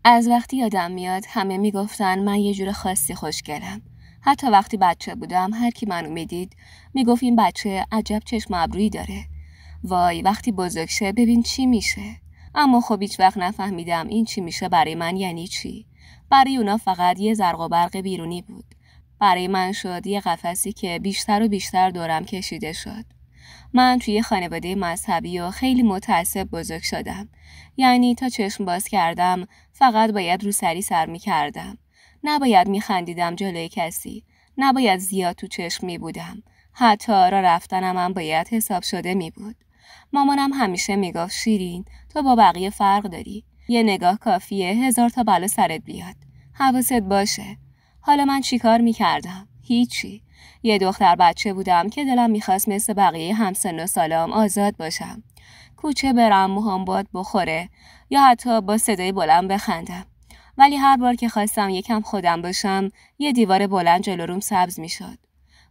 از وقتی یادم میاد همه میگفتن من یه جور خاصی خوشگلم. حتی وقتی بچه بودم هر کی منو میدید میگفت این بچه عجب چشم ابرویی داره. وای وقتی بزرگ شه ببین چی میشه. اما خب هیچ وقت نفهمیدم این چی میشه برای من یعنی چی. برای اونا فقط یه زرق و برق بیرونی بود. برای من شد یه قفسی که بیشتر و بیشتر دورم کشیده شد. من توی خانواده مذهبی و خیلی متعصب بزرگ شدم. یعنی تا چشم باز کردم فقط باید روسری سر می کردم. نباید می خندیدم جلوی کسی. نباید زیاد تو چشم می بودم. حتی راه رفتنم هم باید حساب شده می بود. مامانم همیشه می گفت شیرین تو با بقیه فرق داری. یه نگاه کافیه 1000 تا بلا سرت بیاد. حواست باشه. حالا من چیکار می کردم؟ هیچی. یه دختر بچه بودم که دلم میخواست مثل بقیه همسن و سالام آزاد باشم. کوچه برم، موهام باد بخوره یا حتی با صدای بلند بخندم. ولی هر بار که خواستم یکم خودم باشم یه دیوار بلند جلو روم سبز میشد.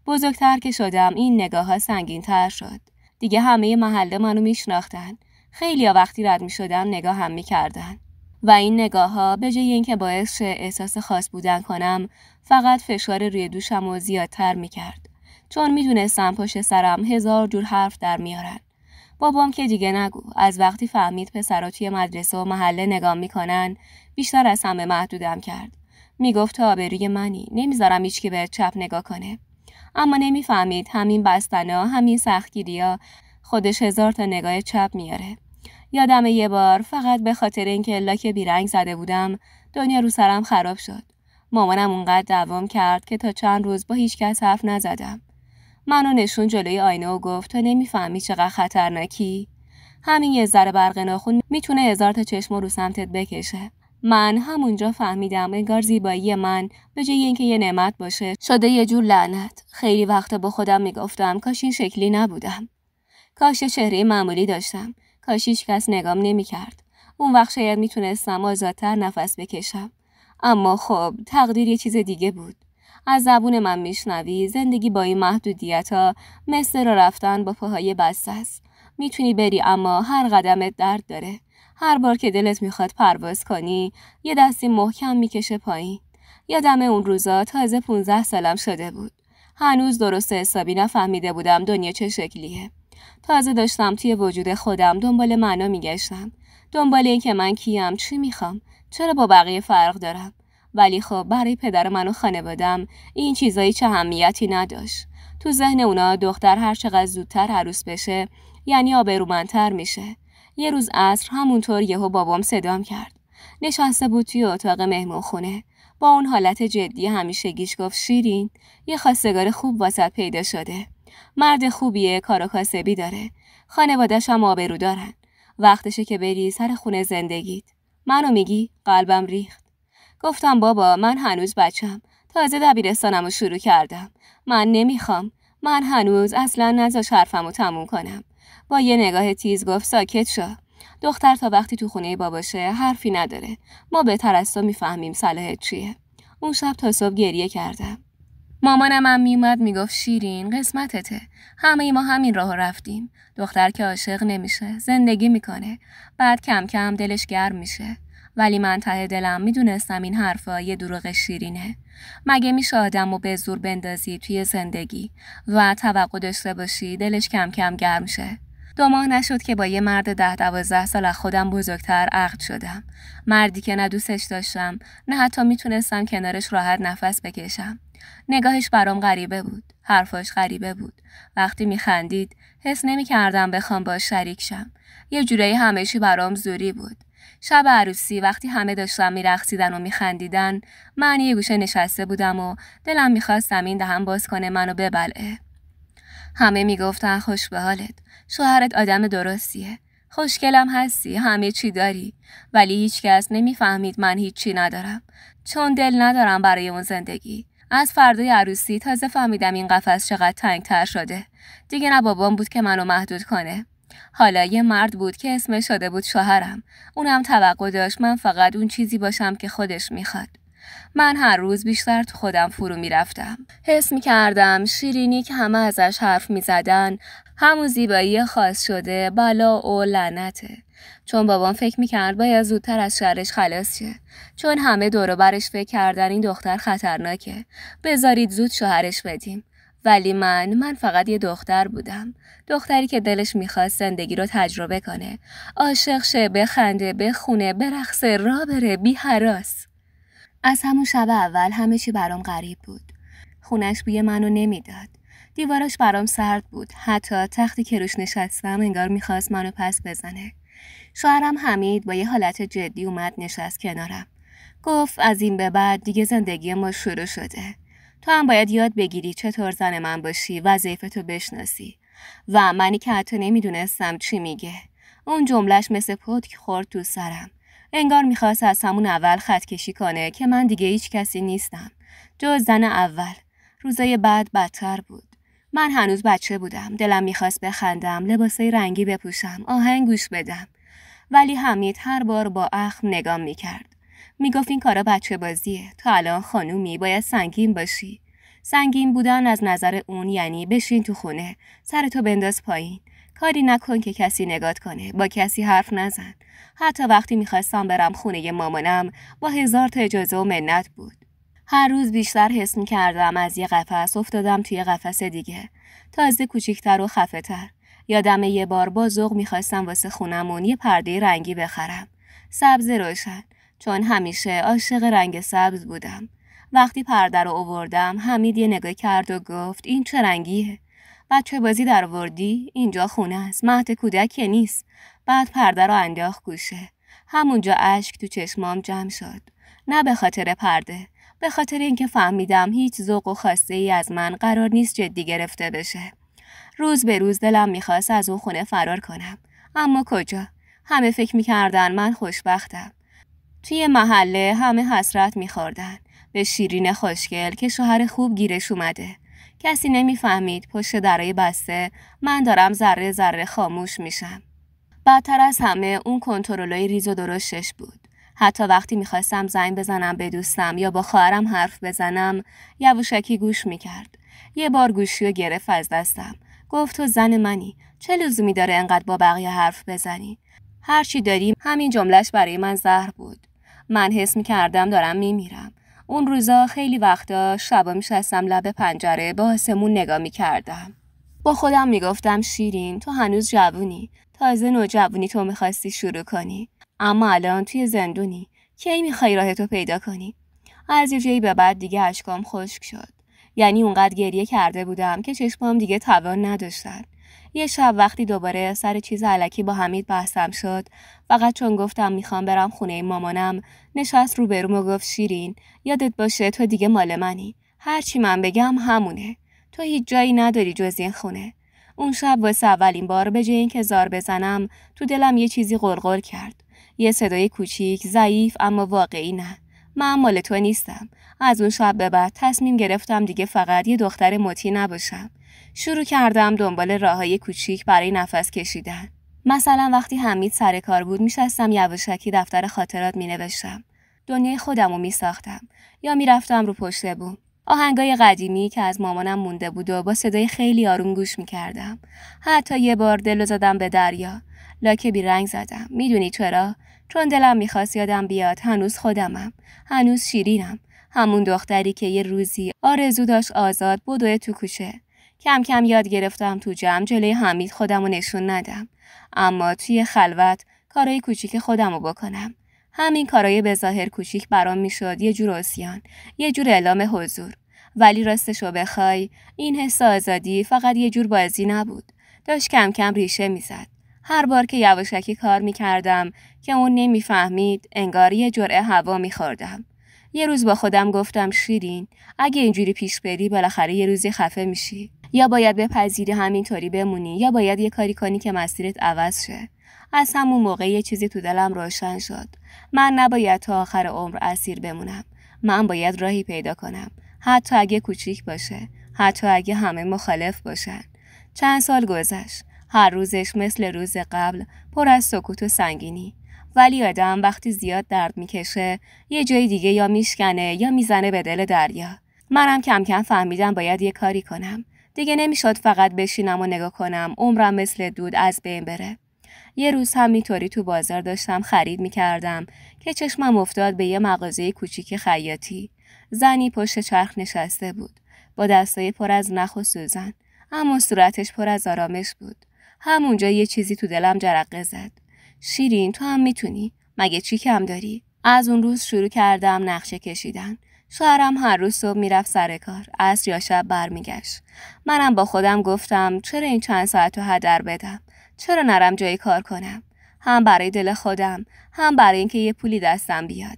بزرگتر که شدم این نگاه ها سنگین تر شد. دیگه همه محله منو میشناختن. خیلیا وقتی رد میشدم نگاه هم میکردن. و این نگاه ها به جای اینکه باعث احساس خاص بودن کنم فقط فشار روی دوشم رو زیادتر میکرد. چون میدونستم پشت سرم 1000 جور حرف در میارن. بابام که دیگه نگو. از وقتی فهمید پسرا توی مدرسه و محله نگاه میکنن بیشتر از همه محدودم کرد. میگفت تا آبروی منی. نمیذارم هیچکی بهت چپ نگاه کنه. اما نمیفهمید همین بستنا، همین سختگیریا خودش 1000 تا نگاه چپ میاره. یادم یه بار فقط به خاطر اینکه لاک بیرنگ زده بودم دنیا رو سرم خراب شد. مامانم اونقدر دوام کرد که تا چند روز با هیچ کس حرف نزدم. منو نشون جلوی آینه و گفت تو نمیفهمی چقدر خطرناکی؟ همین یه ذره برق ناخن میتونه 1000 تا چشم رو سمتت بکشه. من همونجا فهمیدم انگار زیبایی من به جای اینکه یه نعمت باشه شده یه جور لعنت. خیلی وقت با خودم میگفتم کاش این شکلی نبودم. کاش چهره معمولی داشتم. کاش هیچ کس نگام نمی‌کرد. اون وقت شاید میتونستم آزادتر نفس بکشم. اما خب تقدیر یه چیز دیگه بود. از زبون من میشنوی زندگی با این محدودیت‌ها مثل راه رفتن با پاهای بسته است. میتونی بری اما هر قدمت درد داره. هر بار که دلت میخواد پرواز کنی یه دستی محکم میکشه پایین. یادم اون روزا تازه 15 سالم شده بود. هنوز درست حسابی نفهمیده بودم دنیا چه شکلیه. تازه داشتم توی وجود خودم دنبال معنا میگشتم. دنبال این که من کیم، چی میخوام، چرا با بقیه فرق دارم. ولی خب برای پدر من و خانوادم این چیزایی چه اهمیتی نداشت. تو ذهن اونا دختر هر چقدر زودتر عروس بشه یعنی آبرومندتر میشه. یه روز عصر همونطور یهو بابام صدام کرد. نشسته بود توی اتاق مهمونخونه. با اون حالت جدی همیشگیش گفت شیرین یه خواستگار خوب واسط پیدا شده. مرد خوبیه، کار و کاسبی داره. خانواده‌ش هم آبرو دارن. وقتشه که بری سر خونه زندگیت. منو میگی؟ قلبم ریخت. گفتم بابا من هنوز بچم. تازه دبیرستانمو شروع کردم. من نمیخوام. من هنوز اصلا نذاش حرفمو تموم کنم. با یه نگاه تیز گفت ساکت شو. دختر تا وقتی تو خونه باباشه حرفی نداره. ما بهتر از تو میفهمیم صلاحت چیه. اون شب تا صبح گریه کردم. مامانم هم میومد میگفت شیرین قسمتته. همه ما همین راه رفتیم. دختر که عاشق نمیشه، زندگی میکنه. بعد کم کم دلش گرم میشه. ولی من ته دلم میدونستم این حرفا یه دروغ شیرینه. مگه میشه آدمو به زور بندازی توی زندگی و توقع داشته باشی دلش کم کم گرم شه؟ 2 ماه نشد که با یه مرد 10-12 سال از خودم بزرگتر عقد شدم. مردی که نه دوستش داشتم، نه حتی میتونستم کنارش راحت نفس بکشم. نگاهش برام غریبه بود. حرفاش غریبه بود. وقتی میخندید حس نمی‌کردم بخوام باش شریک شم. یه جورایی همه‌چی برام زوری بود. شب عروسی وقتی همه داشتن میرقصیدن و میخندیدن من یه گوشه نشسته بودم و دلم میخواست زمین دهن باز کنه منو ببلعه. همه میگفتن خوش به حالت. شوهرت آدم درستیه. خوشگلم هستی، همه چی داری. ولی هیچ کس نمیفهمید من هیچی ندارم. چون دل ندارم برای اون زندگی. از فردای عروسی تازه فهمیدم این قفس چقدر تنگ‌تر شده. دیگه نه بابام بود که منو محدود کنه. حالا یه مرد بود که اسمش شده بود شوهرم. اونم توقع داشت من فقط اون چیزی باشم که خودش میخواد. من هر روز بیشتر تو خودم فرو میرفتم. حس میکردم شیرینی که همه ازش حرف میزدن همون زیبایی خاص شده بلا و لعنته. چون بابام فکر میکرد باید زودتر از شرش خلاص شه. چون همه دور و برش فکر کردن این دختر خطرناکه. بذارید زود شوهرش بدیم. ولی من فقط یه دختر بودم. دختری که دلش میخواست زندگی رو تجربه کنه. عاشق شه، بخنده، بخونه، برقصه، راه بره، بی هراس. از همون شب اول همه چی برام غریب بود. خونش بوی منو نمیداد. دیواراش برام سرد بود. حتی تختی که روش نشستم انگار میخواست منو پس بزنه. شوهرم حمید با یه حالت جدی اومد نشست کنارم. گفت از این به بعد دیگه زندگی ما شروع شده. تو هم باید یاد بگیری چطور زن من باشی، وظیفتو بشناسی. و منی که حتی نمیدونستم چی میگه. اون جملهش مثل پتک خورد تو سرم. انگار میخواست از همون اول خط کشی کنه که من دیگه هیچ کسی نیستم. جز زن اول. روزای بعد بدتر بود. من هنوز بچه بودم. دلم میخواست بخندم، لباسای رنگی بپوشم، آهنگ گوش بدم. ولی حمید هر بار با اخم نگام میکرد. میگفت این کارا بچه بازیه. تو الان خانومی، باید سنگین باشی. سنگین بودن از نظر اون یعنی بشین تو خونه، سرتو بنداز پایین. کاری نکن که کسی نگات کنه، با کسی حرف نزن. حتی وقتی میخواستم برم خونه مامانم با 1000 تا اجازه و منت بود. هر روز بیشتر حس میکردم از یه قفس افتادم توی قفس دیگه. تازه کوچیک‌تر و خفه‌تر. یادم یه بار با ذوق میخواستم واسه خونمون یه پرده رنگی بخرم. سبز روشن. چون همیشه عاشق رنگ سبز بودم. وقتی پرده رو آوردم حمید یه نگاه کرد و گفت این چه رنگیه؟ بچه بازی در آوردی؟ اینجا خونه است. مهد کودک که نیست. بعد پرده رو انداخت گوشه. همونجا اشک تو چشمام جمع شد. نه به خاطر پرده. به خاطر اینکه فهمیدم هیچ ذوق و خواسته ای از من قرار نیست جدی گرفته بشه. روز به روز دلم میخواست از اون خونه فرار کنم. اما کجا؟ همه فکر میکردن من خوشبختم. توی محله همه حسرت میخوردن به شیرین خوشگل که شوهر خوب گیرش اومده. کسی نمیفهمید پشت درای بسته من دارم ذره ذره خاموش میشم. بدتر از همه اون کنترلای ریز و درشتش بود. حتی وقتی میخواستم زنگ بزنم به دوستم یا با خواهرم حرف بزنم یواشکی گوش میکرد. یه بار گوشی رو گرفت از دستم. گفت تو زن منی. چه لزومی داره انقدر با بقیه حرف بزنی؟ هرچی داریم. همین جملهش برای من زهر بود. من حس میکردم دارم میمیرم. اون روزا خیلی وقتا شبا میشستم لب پنجره با آسمون نگاه میکردم. با خودم میگفتم شیرین تو هنوز جوونی. تازه نوجوونی تو میخواستی شروع کنی. اما الان توی زندونی. کی میخوای راهتو پیدا کنی؟ از یه جایی به بعد دیگه اشکام خشک شد. یعنی اونقدر گریه کرده بودم که چشمام دیگه توان نداشتن. یه شب وقتی دوباره سر چیز الکی با حمید بحثم شد، فقط چون گفتم میخوام برم خونه مامانم، نشست روبروم و گفت شیرین یادت باشه تو دیگه مال منی. هرچی من بگم همونه. تو هیچ جایی نداری جز این خونه. اون شب واسه اولین بار به جای اینکه زار بزنم تو دلم یه چیزی غلغل کرد. یه صدای کوچیک، ضعیف اما واقعی نه. من مال تو نیستم. از اون شب به بعد تصمیم گرفتم دیگه فقط یه دختر مطیع نباشم. شروع کردم دنبال راههای کوچیک برای نفس کشیدن. مثلا وقتی حمید سر کار بود میشستم یواشکی دفتر خاطرات مینوشتم. دنیای خودمو میساختم یا میرفتم رو پشت بوم. آهنگای قدیمی که از مامانم مونده بود و با صدای خیلی آروم گوش میکردم. حتی یه بار دلو زدم به دریا. لاکه بی رنگ زدم. میدونی چرا؟ چون دلم میخواست یادم بیاد هنوز خودمم. هنوز شیرینم. همون دختری که یه روزی آرزو داشت آزاد بدوه تو کوچه. کم کم یاد گرفتم تو جمع جلوی حمید خودمو نشون ندم. اما توی خلوت کارای کوچیک خودمو بکنم. همین کارای به ظاهر کوچیک برام میشد یه جور عصیان، یه جور اعلام حضور. ولی راستشو بخوای این حس آزادی فقط یه جور بازی نبود. داشت کم کم ریشه میزد. هر بار که یواشکی کار میکردم که اون نمیفهمید انگار یه جرعه هوا میخوردم. یه روز با خودم گفتم شیرین اگه اینجوری پیش بری بالاخره یه روزی خفه میشی. یا باید بپذیری همینطوری بمونی یا باید یه کاری کنی که مسیرت عوض شه. از همون موقع یه چیزی تو دلم روشن شد. من نباید تا آخر عمر اسیر بمونم. من باید راهی پیدا کنم. حتی اگه کوچیک باشه. حتی اگه همه مخالف باشن. چند سال گذشت. هر روزش مثل روز قبل پر از سکوت و سنگینی. ولی آدم وقتی زیاد درد میکشه یه جای دیگه یا میشکنه یا میزنه به دل دریا. منم کم کم فهمیدم باید یه کاری کنم. دیگه نمیشد فقط بشینم و نگاه کنم عمرم مثل دود از بین بره. یه روز همینطوری تو بازار داشتم خرید میکردم که چشمم افتاد به یه مغازه کوچیک خیاطی. زنی پشت چرخ نشسته بود با دستای پر از نخ و سوزن، اما صورتش پر از آرامش بود. همونجا یه چیزی تو دلم جرقه زد. شیرین، تو هم میتونی، مگه چی کم داری؟ از اون روز شروع کردم نقشه کشیدن. شوهرم هر روز صبح میرفت سر کار، عصر یا شب برمیگشت. منم با خودم گفتم چرا این چند ساعت رو هدر بدم؟ چرا نرم جایی کار کنم؟ هم برای دل خودم، هم برای اینکه یه پولی دستم بیاد.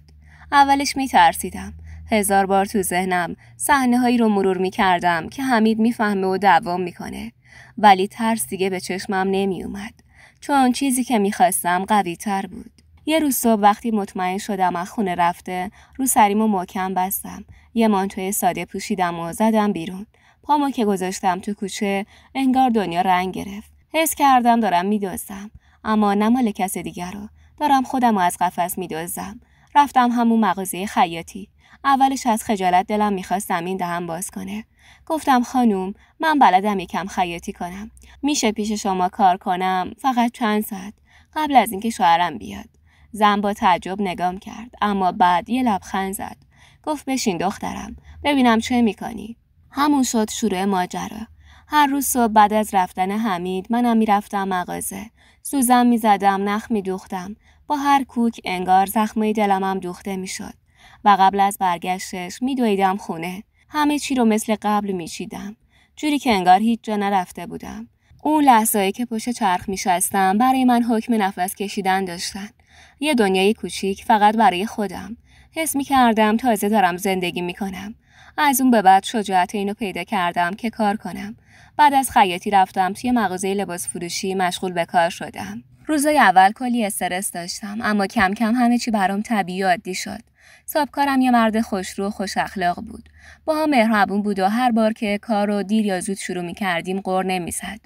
اولش میترسیدم. 1000 بار تو ذهنم صحنه‌هایی رو مرور میکردم که حمید میفهمه و دوام میکنه. ولی ترس دیگه به چشمم نمیومد، چون چیزی که میخواستم قوی تر بود. یه روز صبح وقتی مطمئن شدم از خونه رفته، رو سریمو محکم بستم. یه مانتوی ساده پوشیدم و زدم بیرون. پامو که گذاشتم تو کوچه، انگار دنیا رنگ گرفت. حس کردم دارم میدزدم، اما نه مال کس دیگر رو. دارم خودمو از قفس میدزدم. رفتم همون مغازه خیاطی. اولش از خجالت دلم میخواست زمین دهن باز کنه. گفتم خانوم، من بلدم یکم خیاطی کنم. میشه پیش شما کار کنم فقط چند ساعت قبل از اینکه شوهرم بیاد. زن با تعجب نگام کرد، اما بعد یه لبخند زد. گفت بشین دخترم، ببینم چه میکنی. همون شد شروع ماجرا. هر روز صبح بعد از رفتن حمید منم میرفتم مغازه. سوزن میزدم، نخ میدوختم. با هر کوک انگار زخمه دلمم دوخته میشد. و قبل از برگشتش میدویدم خونه. همه چی رو مثل قبل میچیدم، جوری که انگار هیچ جا نرفته بودم. اون لحظه‌ای که پشت چرخ میشستم برای من حکم نفس کشیدن داشتن. یه دنیای کوچیک فقط برای خودم. حس می‌کردم تازه دارم زندگی می‌کنم. از اون به بعد شجاعت اینو پیدا کردم که کار کنم. بعد از خیاطی رفتم توی مغازه لباس فروشی، مشغول به کار شدم. روزای اول کلی استرس داشتم، اما کم کم همه چی برام طبیعی و عادی شد. صاحبکارم یه مرد خوشرو و خوش اخلاق بود. با هم مهربون بود و هر بار که کار رو دیر یا زود شروع می‌کردیم غر نمی‌زد.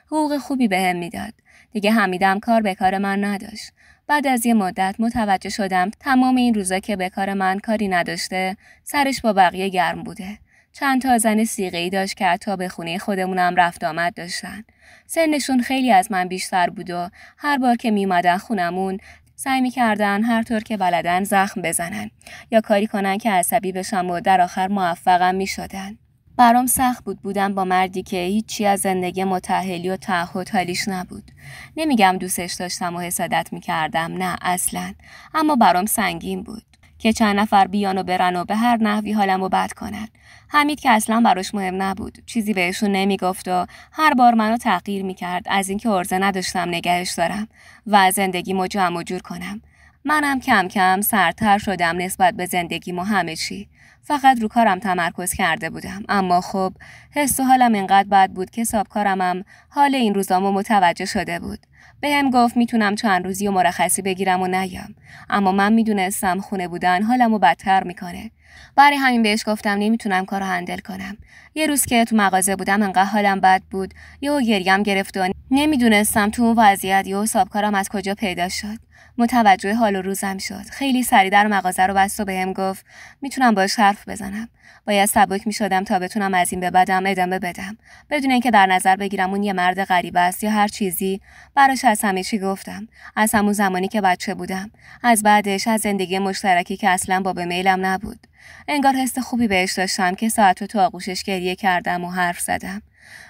حقوق خوبی بهم میداد. دیگه حمیدم کار به کار من نداشت. بعد از یه مدت متوجه شدم تمام این روزا که به کار من کاری نداشته، سرش با بقیه گرم بوده. چند تا زن صیغه‌ای داشت که حتی به خونه خودمونم رفت آمد داشتن. سنشون خیلی از من بیشتر بود و هر بار که میومدن خونمون سعی می‌کردن هر طور که بلدن زخم بزنن یا کاری کنن که عصبی بشم و در آخر موفقم می‌شدن. برام سخت بودم با مردی که هیچی از زندگی متأهلی و تعهد حالیش نبود. نمیگم دوستش داشتم و حسادت میکردم، نه اصلاً، اما برام سنگین بود که چند نفر بیان و برن و به هر نحوی حالمو بد کنن. حمید که اصلاً براش مهم نبود، چیزی بهشون نمیگفت و هر بار منو تحقیر میکرد از اینکه عرضه نداشتم نگهش دارم و زندگیمو جمع و جور کنم. منم کم کم سردتر شدم نسبت به زندگیم و همه چی. فقط رو کارم تمرکز کرده بودم، اما خب حس و حالم اینقدر بد بود که صاحبکارمم حال این روزامو متوجه شده بود. بهم گفت میتونم چند روزی و مرخصی بگیرم و نیام، اما من میدونستم خونه بودن حالمو بدتر میکنه. برای همین بهش گفتم نمیتونم کارو هندل کنم. یه روز که تو مغازه بودم انقدر حالم بد بود، یهو گریم گرفت و نمیدونستم تو اون وضعیت یهو صاحبکارم از کجا پیدا شد. متوجه حال و روزم شد. خیلی سریع در مغازه رو بست و بهم گفت میتونم باهاش حرف بزنم. باید سبک میشدم تا بتونم از این به بعدم ادامه بدم، بدون اینکه در نظر بگیرم اون یه مرد غریبه است یا هر چیزی. براش از همه چی گفتم، از همون زمانی که بچه بودم، از بعدش، از زندگی مشترکی که اصلا باب میلم نبود. انگار حس خوبی بهش داشتم که ساعت تو آغوشش گریه کردم و حرف زدم.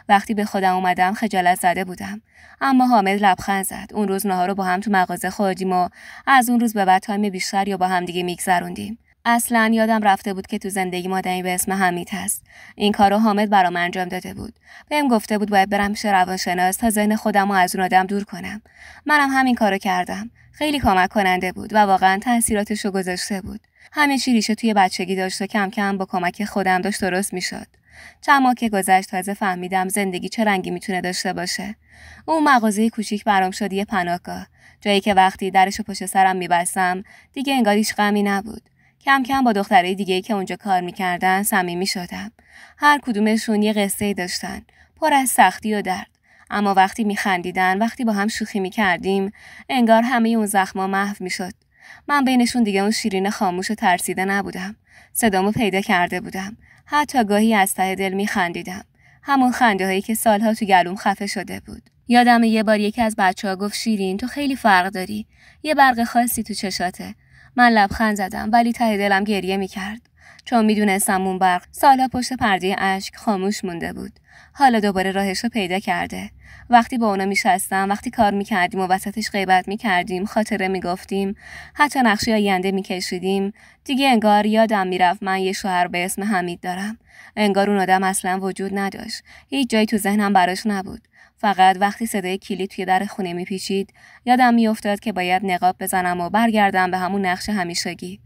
وقتی به خودم اومدم خجالت زده بودم، اما حامد لبخند زد. اون روز نهار رو با هم تو مغازه خوردیم و از اون روز به بعد تایم بیشتر یا با هم دیگه میگذروندیم. اصلا یادم رفته بود که تو زندگی آدمی به اسم حمید هست. این کارو حامد برام انجام داده بود. بهم گفته بود باید برم پیش روانشناس تا ذهن خودم رو از اون آدم دور کنم. منم همین کارو کردم. خیلی کمک کننده بود و واقعا تاثیراتش رو گذاشته بود. همه چی ریشه توی بچگی داشت و کم کم با کمک خودم داشت درست میشد. چند ماه که گذشت تازه فهمیدم زندگی چه رنگی میتونه داشته باشه. اون مغازه کوچیک برام شد یه پناهگاه، جایی که وقتی درشو پشت سرم میبستم دیگه انگار هیچ غمی نبود. کم کم با دخترای دیگه‌ای که اونجا کار میکردن صمیمی شدم. هر کدومشون یه قصه‌ای داشتن، پر از سختی و درد. اما وقتی میخندیدن، وقتی با هم شوخی میکردیم، انگار همه اون زخما محو میشد. من بینشون دیگه اون شیرین خاموش و ترسیده نبودم. صدامو پیدا کرده بودم. حتی گاهی از ته دل میخندیدم. همون خنده‌هایی که سالها تو گلوم خفه شده بود. یادم یه بار یکی از بچه‌ها گفت شیرین تو خیلی فرق داری. یه برق خاصی تو چشاته. من لبخند زدم ولی ته دلم گریه می‌کرد. چون میدونستم اون برق سالها پشت پرده اشک خاموش مونده بود. حالا دوباره راهش رو پیدا کرده. وقتی با اونا میشستم، وقتی کار میکردیم و وسطش غیبت میکردیم، خاطره میگفتیم، حتی نقشه آینده میکشیدیم، دیگه انگار یادم میرفت من یه شوهر به اسم حمید دارم. انگار اون آدم اصلا وجود نداشت. هیچ جایی تو ذهنم براش نبود. فقط وقتی صدای کلید توی در خونه میپیچید، یادم میافتاد که باید نقاب بزنم و برگردم به همون نقش همیشگی.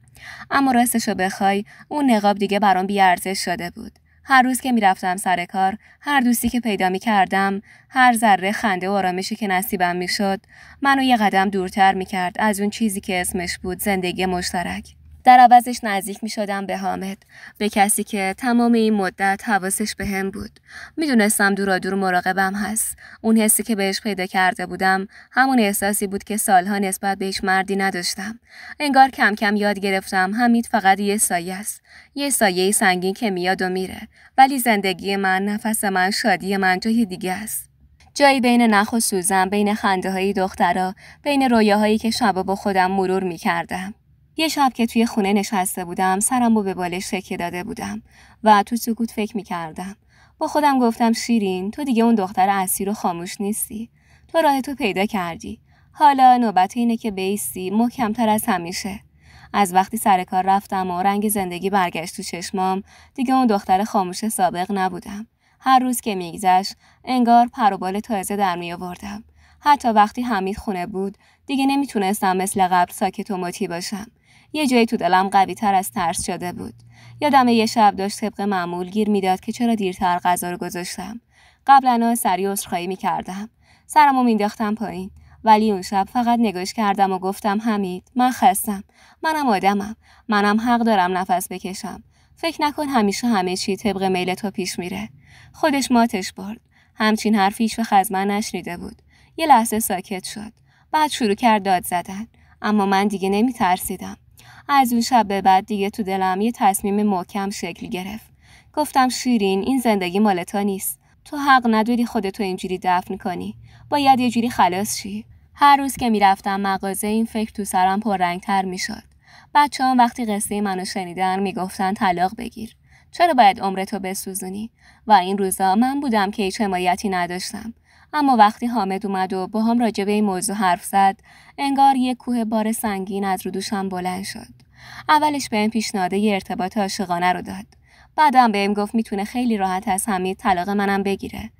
اما راستشو بخوای، اون نقاب دیگه برام بی‌ارزش شده بود. هر روز که میرفتم سر کار، هر دوستی که پیدا میکردم، هر ذره خنده و آرامشی که نصیبم میشد، منو یه قدم دورتر میکرد از اون چیزی که اسمش بود زندگی مشترک. در عوضش نزدیک میشدم به حامد، به کسی که تمام این مدت حواسش بهم بود. میدونستم دورادور مراقبم هست. اون حسی که بهش پیدا کرده بودم، همون احساسی بود که سالها نسبت به هیچ مردی نداشتم. انگار کم کم یاد گرفتم حمید فقط یه سایه است. یه سایه سنگین که میاد و میره، ولی زندگی من، نفس من، شادی من جای دیگه است. جایی بین نخ و سوزن، بین خنده‌های دخترا، بین رویاهایی که شبا با خودم مرور می‌کردم. یه شب که توی خونه نشسته بودم، سرمو به بالش تکیه داده بودم و تو سکوت فکر می‌کردم. با خودم گفتم شیرین، تو دیگه اون دختر اسیر و خاموش نیستی. تو راهتو پیدا کردی. حالا نوبت اینه که بایستی محکم‌تر از همیشه. از وقتی سر کار رفتم و رنگ زندگی برگشت تو چشمام، دیگه اون دختر خاموش سابق نبودم. هر روز که میگذشت، انگار پر و بال تازه در میآوردم. حتی وقتی حمید خونه بود، دیگه نمیتونستم مثل قبل ساکت و مطیع باشم. یه جایی تو دلم قوی تر از ترس شده بود. یادم یه شب داشت طبق معمول گیر میداد که چرا دیرتر غذا رو گذاشتم. قبلا سریع عذرخواهی میکردم. سرمو مینداختم پایین. ولی اون شب فقط نگاش کردم و گفتم حمید، من خستم. منم آدمم. منم حق دارم نفس بکشم. فکر نکن همیشه همه چی طبق میل تو پیش میره. خودش ماتش برد. همچین حرفی هیچ وقت از من نشنیده بود. یه لحظه ساکت شد. بعد شروع کرد داد زدن. اما من دیگه نمی ترسیدم. از اون شب به بعد دیگه تو دلم یه تصمیم محکم شکل گرفت. گفتم شیرین، این زندگی مال تو نیست. تو حق نداری خودتو اینجوری دفن کنی. باید یه جوری خلاص شی. هر روز که میرفتم مغازه این فکر تو سرم پررنگ‌تر میشد. بچه‌ها وقتی قصه منو شنیدن میگفتن طلاق بگیر. چرا باید عمرتو بسوزونی؟ و این روزا من بودم که هیچ حمایتی نداشتم. اما وقتی حامد اومد و باهام راجع به این موضوع حرف زد، انگار یک کوه بار سنگین از رو دوشم بلند شد. اولش بهم پیشنهاد یه ارتباط عاشقانه رو داد. بعدم بهم گفت میتونه خیلی راحت از حمید طلاق منم بگیره.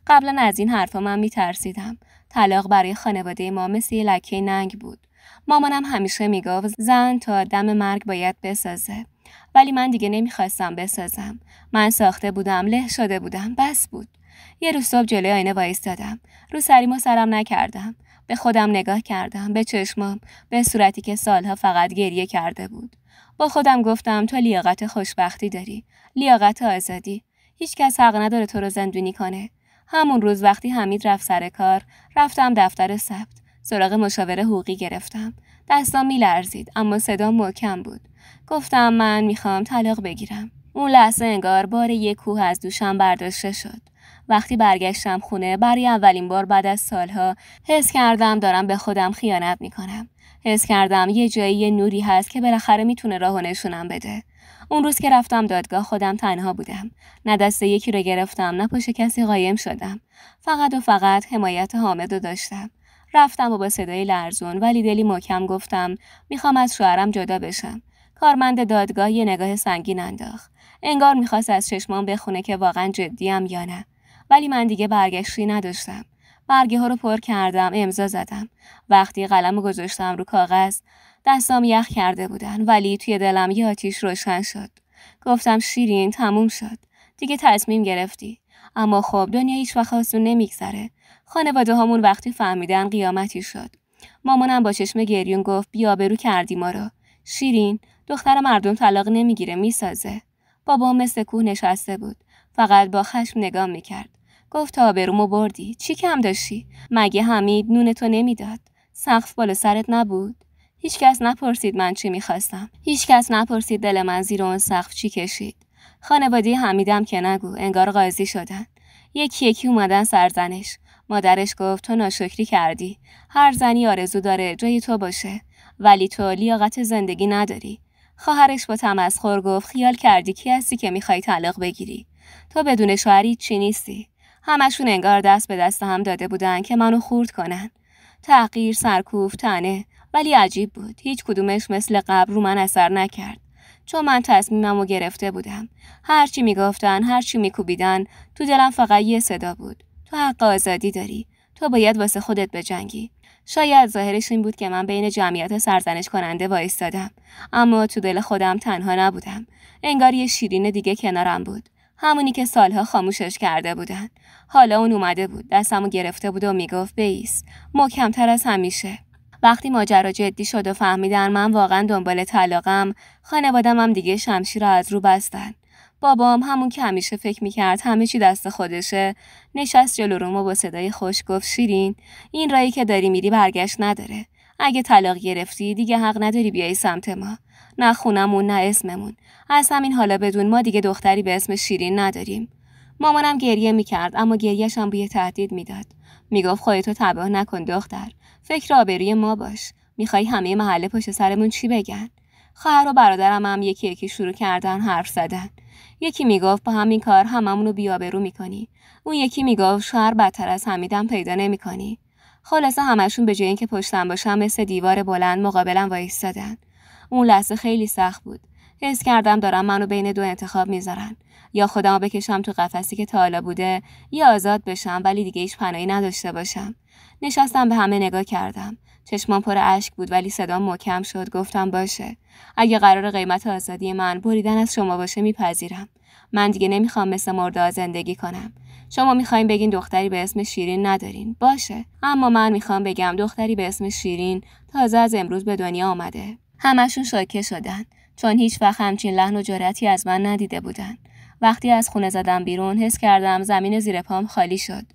قبلا از این حرفا من میترسیدم. طلاق برای خانواده ما مثل یه لکه ننگ بود. مامانم همیشه میگفت زن تا دم مرگ باید بسازه. ولی من دیگه نمیخواستم بسازم. من ساخته بودم، له شده بودم، بس بود. یه روز صبح جلوی آینه وایستادم. رو سریم و سرم نکردم. به خودم نگاه کردم، به چشمام، به صورتی که سالها فقط گریه کرده بود. با خودم گفتم تو لیاقت خوشبختی داری، لیاقت آزادی. هیچ کس حق نداره تو رو زندونی کنه. همون روز وقتی حمید رفت سر کار، رفتم دفتر ثبت. سراغ مشاور حقوقی گرفتم. دستام میلرزید اما صدام محکم بود. گفتم من میخوام طلاق بگیرم. اون لحظه انگار بار یک کوه از دوشم برداشته شد. وقتی برگشتم خونه، برای اولین بار بعد از سالها حس کردم دارم به خودم خیانت میکنم. حس کردم یه جایی یه نوری هست که بالاخره میتونه راهو نشونم بده. اون روز که رفتم دادگاه خودم تنها بودم. نه دست یکی رو گرفتم، نه پشت کسی قایم شدم. فقط و فقط حمایت حامد رو داشتم. رفتم و با صدای لرزون ولی دلی محکم گفتم میخوام از شوهرم جدا بشم. کارمند دادگاه یه نگاه سنگین انداخت. انگار میخواست از چشمام بخونه که واقعا جدیم یا نه. ولی من دیگه برگشتی نداشتم. برگه ها رو پر کردم، امضا زدم. وقتی قلمو گذاشتم رو کاغذ، دستام یخ کرده بودن ولی توی دلم یه آتیش روشن شد. گفتم شیرین، تموم شد. دیگه تصمیم گرفتی. اما خب دنیا هیچ وقت آسون نمیگذره. خانواده هامون وقتی فهمیدن قیامتی شد. مامانم با چشم گریون گفت بی‌آبرو کردی ما رو. شیرین، دختر مردم طلاق نمیگیره، میسازه. بابام مثل کوه نشسته بود. فقط با خشم نگاه میکرد. گفت تا آبرومو بردی. چی کم داشتی؟ مگه حمید نون تو نمیداد؟ سقف بالا سرت نبود؟ هیچکس نپرسید من چی میخواستم. هیچکس نپرسید دل من زیر اون سقف چی کشید. خانواده حمیدم که نگو، انگار قاضی شدن. یکی یکی اومدن سرزنش. مادرش گفت تو ناشکری کردی. هر زنی آرزو داره جای تو باشه، ولی تو لیاقت زندگی نداری. خواهرش با تمسخر گفت خیال کردی کی هستی که میخوای طلاق بگیری؟ تو بدون شوهری چی نیستی. همشون انگار دست به دست هم داده بودن که منو خورد کنن. تحقیر، سرکوف، طعنه. ولی عجیب بود، هیچ کدومش مثل قبل رو من اثر نکرد. چون من تصمیممو گرفته بودم. هرچی میگفتن، هرچی میکوبیدن، تو دلم فقط یه صدا بود. تو حق آزادی داری. تو باید واسه خودت بجنگی. شاید ظاهرش این بود که من بین جمعیت سرزنش کننده وایستادم، اما تو دل خودم تنها نبودم. انگار یه شیرین دیگه کنارم بود. همونی که سالها خاموشش کرده بودن. حالا اون اومده بود، دستمو گرفته بود و میگفت بایست، محکم‌تر از همیشه. وقتی ماجرا جدی شد و فهمیدن من واقعا دنبال طلاقم، خانواده‌م هم دیگه شمشیر رو از رو بستن. بابام همون که همیشه فکر میکرد همه چی دست خودشه، نشست جلو روم و با صدای خوش گفت شیرین، این راهی که داری میری برگشت نداره. اگه طلاق گرفتی دیگه حق نداری بیای سمت ما. نه خونمون نه اسممون. از همین حالا بدون ما دیگه دختری به اسم شیرین نداریم. مامانم گریه میکرد، اما گریه‌ش هم بوی تهدید میداد. میگفت خودتو تباه نکن دختر. فکر آبروی ما باش. میخوای همه محله پشت سرمون چی بگن؟ خواهر و برادرم هم یکی یکی شروع کردن حرف زدن. یکی میگفت با همین کار هممونو بی‌آبرو میکنی. اون یکی میگفت شهر بدتر از حمیدم پیدا نمیکنی. خلاصه همشون به جای اینکه پشتم باشن مثل دیوار بلند مقابلم وایسادن. اون لحظه خیلی سخت بود. حس کردم دارم منو بین دو انتخاب میذارن. یا خودمو بکشم تو قفسی که تا حالا بوده، یا آزاد بشم ولی دیگه هیچ پناهی نداشته باشم. نشستم به همه نگاه کردم. چشمام پر اشک بود ولی صدام محکم شد. گفتم باشه. اگه قرار قیمت آزادی من بریدن از شما باشه میپذیرم. من دیگه نمیخوام مثل مرده زندگی کنم. شما میخواین بگین دختری به اسم شیرین ندارین. باشه. اما من میخوام بگم دختری به اسم شیرین تازه از امروز به دنیا آمده. همشون شوکه شدن. چون هیچ وقت همچین لحن و جرأتی از من ندیده بودن. وقتی از خونه زدم بیرون حس کردم زمین زیر پام خالی شد.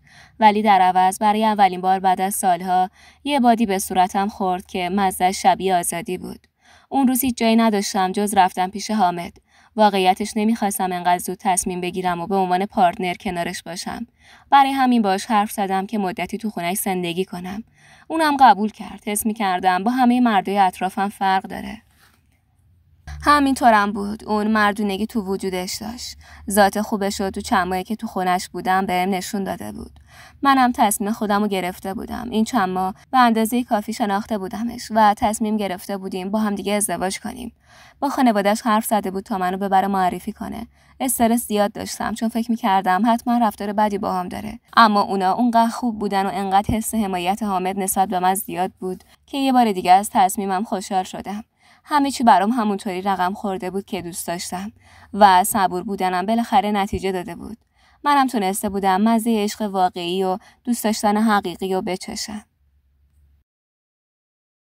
ولی در عوض برای اولین بار بعد از سالها یه بادی به صورتم خورد که مزه‌اش شبیه آزادی بود. اون روز هیچ جایی نداشتم جز رفتم پیش حامد. واقعیتش نمیخواستم انقدر زود تصمیم بگیرم و به عنوان پارتنر کنارش باشم. برای همین باش حرف زدم که مدتی تو خونه‌اش زندگی کنم. اونم قبول کرد. حس می‌کردم با همه مردای اطرافم فرق داره. همینطورم بود. اون مردونگی تو وجودش داشت. ذات خوبش رو تو چند ماهی که تو خونش بودم بهم نشون داده بود. منم تصمیم خودمو گرفته بودم. این چند ماه به اندازه کافی شناخته بودمش و تصمیم گرفته بودیم با هم دیگه ازدواج کنیم. با خانواده‌اش حرف زده بود تا منو ببره معرفی کنه. استرس زیاد داشتم چون فکر می‌کردم حتما رفتار بدی باهام داره. اما اونا اونقدر خوب بودن و انقدر حس حمایت حامد نسبت به من زیاد بود که یه بار دیگه از تصمیمم خوشحال شدم. همه چی برام همونطوری رقم خورده بود که دوست داشتم و صبور بودنم بالاخره نتیجه داده بود. منم تونسته بودم مزه عشق واقعی و دوست داشتن حقیقی رو بچشم.